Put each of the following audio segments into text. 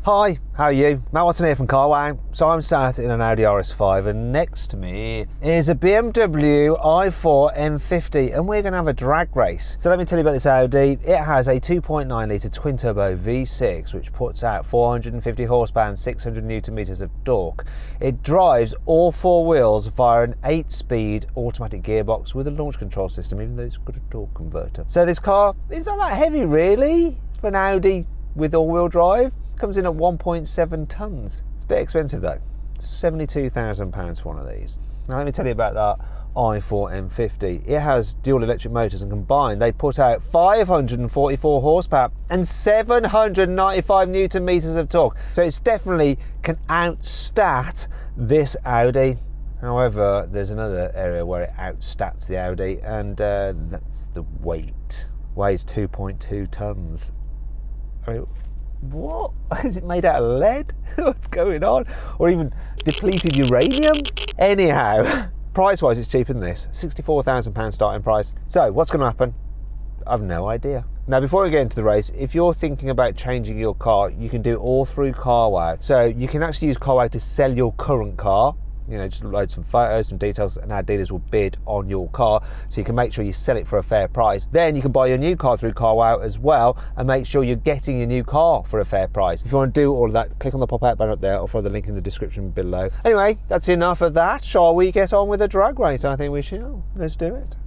Hi, how are you? Matt Watson here from Carwow. So I'm sat in an Audi RS5 and next to me is a BMW i4 M50 and we're going to have a drag race. So let me tell you about this Audi. It has a 2.9 litre twin turbo V6 which puts out 450 horsepower and 600 newton meters of torque. It drives all four wheels via an 8-speed automatic gearbox with a launch control system, even though it's got a torque converter. So this car is not that heavy really for an Audi with all-wheel drive. Comes in at 1.7 tonnes. It's a bit expensive though, £72,000 for one of these. Now let me tell you about that i4 M50. It has dual electric motors and combined they put out 544 horsepower and 795 newton meters of torque. So it's definitely can outstat this Audi. However, there's another area where it outstats the Audi and that's the weight. Weighs 2.2 tonnes. I mean, what? Is it made out of lead? What's going on? Or even depleted uranium? Anyhow, price-wise it's cheaper than this. £64,000 starting price. So what's going to happen? I've no idea. Now before we get into the race, if you're thinking about changing your car, you can do it all through Carwow. So you can actually use Carwow to sell your current car. You know, just load some photos, some details, and our dealers will bid on your car so you can make sure you sell it for a fair price. Then you can buy your new car through Carwow as well and make sure you're getting your new car for a fair price. If you want to do all of that, click on the pop-out banner up there or follow the link in the description below. Anyway, that's enough of that. Shall we get on with the drag race? I think we shall. Let's do it.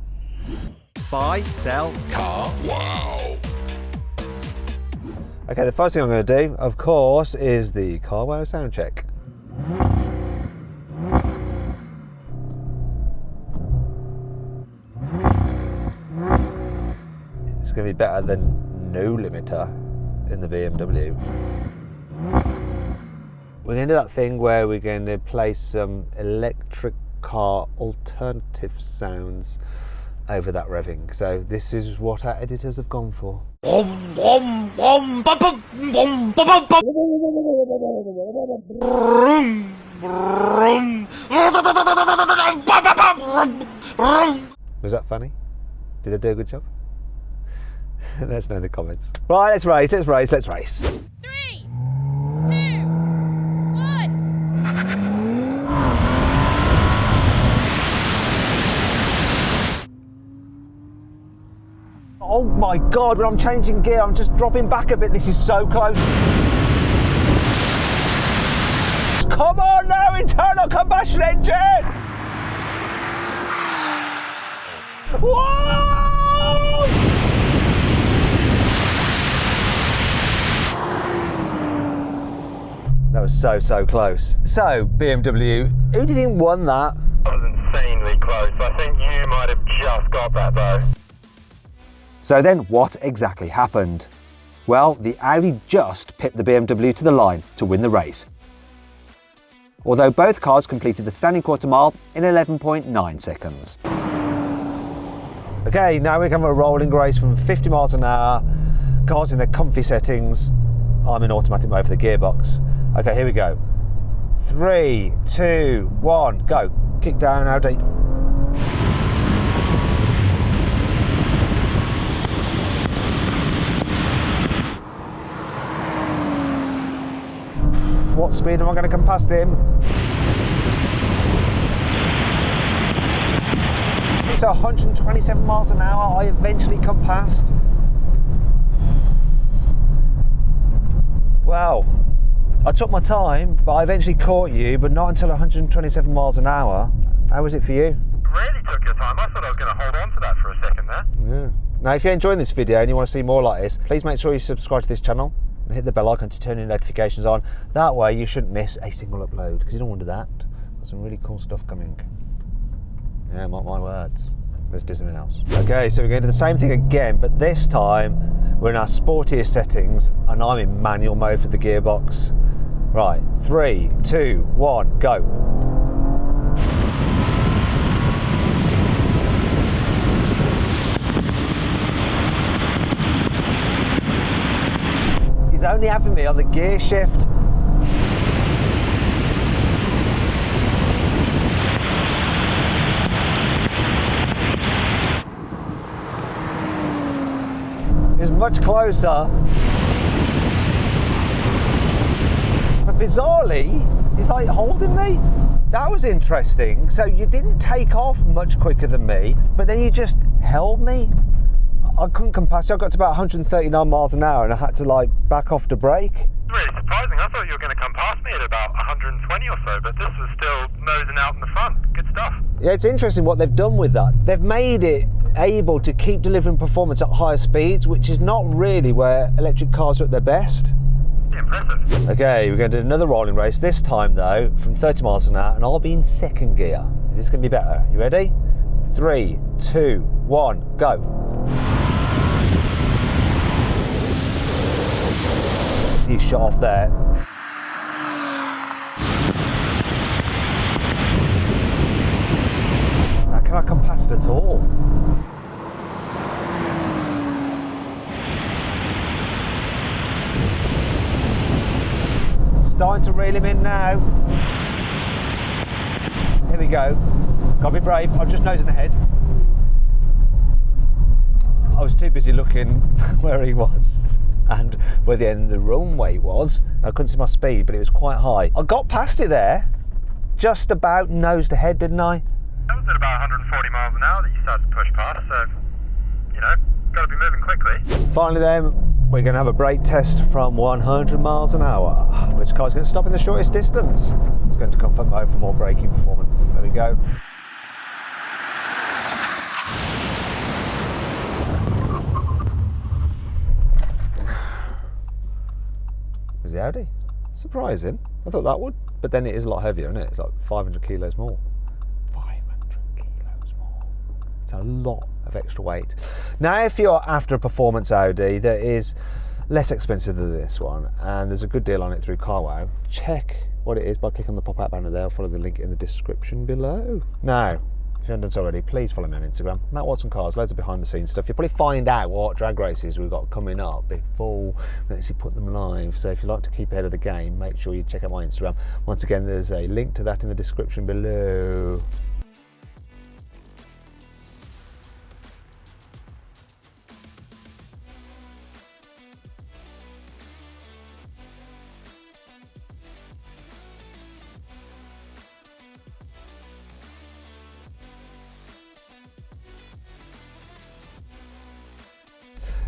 Buy, sell, Carwow. Okay, the first thing I'm going to do, of course, is the Carwow sound check. It's going to be better than no limiter in the BMW. We're going to do that thing where we're going to play some electric car alternative sounds over that revving. So this is what our editors have gone for. Was that funny? Did I do a good job? Let us know in the comments. Right, let's race. 3, 2, 1. Oh my God, when I'm changing gear, I'm just dropping back a bit. This is so close. Come on now, internal combustion engine! Whoa! That was so close. So, BMW, who do you think won that? That was insanely close. I think you might have just got that though. So then, what exactly happened? Well, the Audi just pipped the BMW to the line to win the race. Although both cars completed the standing quarter mile in 11.9 seconds. Okay, now we're going to a rolling race from 50 miles an hour. Cars in their comfy settings. I'm in automatic mode for the gearbox. Okay, here we go. 3, 2, 1, go. Kick down, Audi. What speed am I going to come past him? It's 127 miles an hour. I eventually come past. Well, I took my time, but I eventually caught you, but not until 127 miles an hour. How was it for you? Really took your time. I thought I was going to hold on to that for a second there. Yeah. Now, if you're enjoying this video and you want to see more like this, please make sure you subscribe to this channel and hit the bell icon to turn your notifications on. That way you shouldn't miss a single upload, because you don't want to do that. There's some really cool stuff coming. Yeah, mark my words. Let's do something else. Okay, so we're going to do the same thing again, but this time we're in our sportiest settings and I'm in manual mode for the gearbox. Right, 3, 2, 1, go. He's only having me on the gear shift. It's much closer. bizarrely, it's like holding me. That was interesting. So you didn't take off much quicker than me, but then you just held me. I couldn't come past you. I got to about 139 miles an hour and I had to like back off to brake. Really surprising. I thought you were going to come past me at about 120 or so, but this was still nosing out in the front. Good stuff. Yeah, it's interesting what they've done with that. They've made it able to keep delivering performance at higher speeds, which is not really where electric cars are at their best. Impressive. Okay, we're going to do another rolling race, this time though from 30 miles an hour, and I'll be in second gear. Is this going to be better? You ready? 3, 2, 1, go. He shot off there. How can I come past at all? Starting to reel him in now. Here we go. Gotta be brave. I'm just nosing ahead. I was too busy looking where he was and where the end of the runway was. I couldn't see my speed, but it was quite high. I got past it there, just about nosed ahead, didn't I? That was at about 140 miles an hour that you started to push past, so, you know, got to be moving quickly. Finally then, we're going to have a brake test from 100 miles an hour. Which car's going to stop in the shortest distance? It's going to comfort mode for more braking performance. There we go. Was the Audi? Surprising. I thought that would, but then it is a lot heavier, isn't it? It's like 500 kilos more. 500 kilos more. It's a lot of extra weight. Now, if you're after a performance Audi that is less expensive than this one, and there's a good deal on it through Carwow, check what it is by clicking on the pop-out banner there, or follow the link in the description below. Now, if you haven't done so already, please follow me on Instagram, Matt Watson Cars, loads of behind the scenes stuff. You'll probably find out what drag races we've got coming up before we actually put them live. So if you'd like to keep ahead of the game, make sure you check out my Instagram. Once again, there's a link to that in the description below.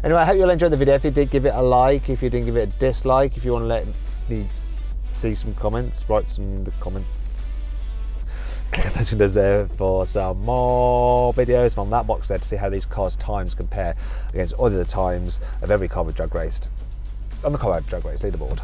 Anyway, I hope you'll enjoy the video. If you did, give it a like. If you didn't, give it a dislike. If you want to let me see some comments, write some in the comments. Click on those windows there for some more videos from that box there to see how these cars' times compare against other times of every car we've drag raced on the Carwow Drag Race leaderboard.